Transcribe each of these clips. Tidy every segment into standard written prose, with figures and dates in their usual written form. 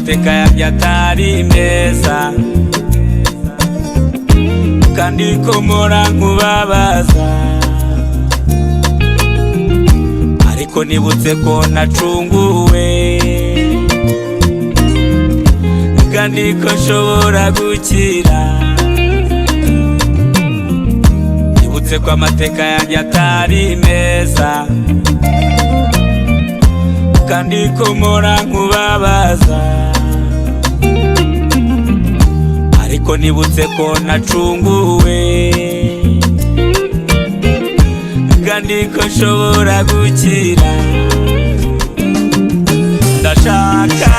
amateka yanjye atari meza, kandi ko mpora nkubabaza, ariko nibutse ko nacunguwe, kandi ko nshobora gukira. Nibutse ko amateka yanjye atari meza, kandi ko mpora nkubabaza, ariko nibutse ko nacunguwe, kandi ko nshobora gukira. Ndashaka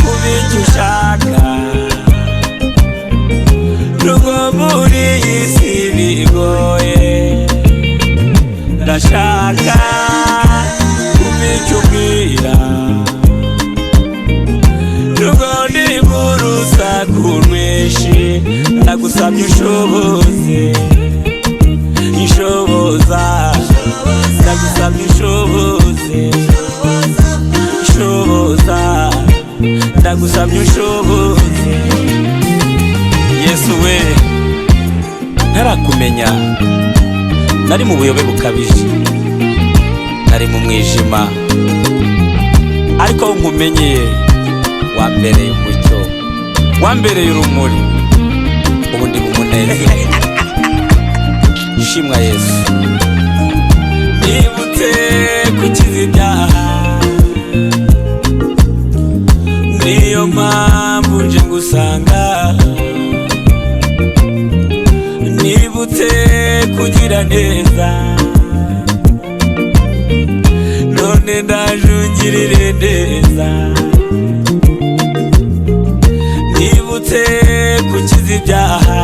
kuba icyo ushaka, nubwo muri iyi si bigoye. Ndashaka kuba icyo umbwira, nubwo ndi mu rusaku rwinshi. Ndagusabye ushoboze, inshoboza. Ndagusabye ushoboze, inshoboza. Ndagusabye ushoboze. Yesu we, ntarakumenya nari mu buyobe bukabije, nari mu mwijima, ariko aho nkumenyeye wambereye umucyo, wambereye urumuri, ubu ndi mu munezero. Shimwa Yesu. Nibutse gukiza ibyaha, niyo mpamvu nje ngusanga. Nibutse kugira neza, none ndaje ungirire neza. Nibutse gukiza ibyaha,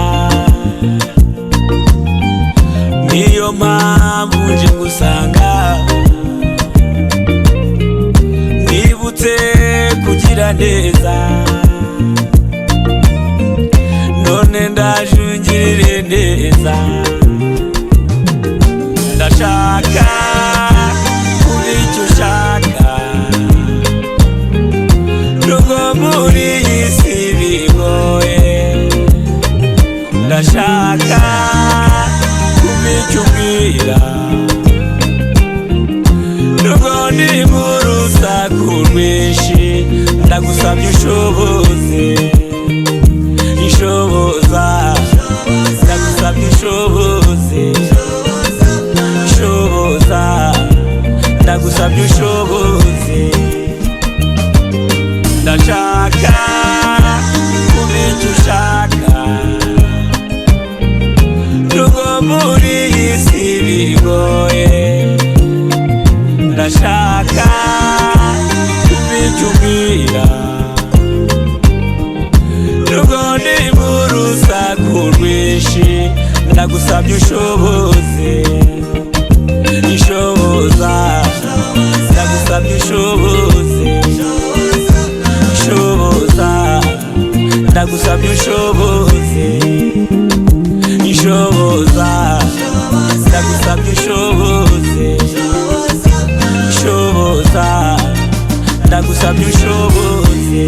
niyo mpamvu nje ngusanga. Nibutse kugira neza, none ndaje ungirire neza. Ndashaka kuba icyo ushaka, nubwo muri iyi si bigoye. Ndashaka kuba icyo umbwira, nubwo ndi mu rusaku rwinshi. Ndagusabye ushoboze, inshoboza. Ndagusabye ushoboze, inshoboza. Ndagusabye ushoboze. Ndashaka kuba icyo ushaka, nubwo muri iyi si bigoye. Ndashaka kuba icyo umbwira, nubwo ndi mu rusaku rwinshi. Ndagusabye ushoboze, inshoboza. Ndagusabye ushoboze, inshoboza. Ndagusabye ushoboze, inshoboza. Ndagusabye ushoboze, inshoboza. Ndagusabye ushoboze.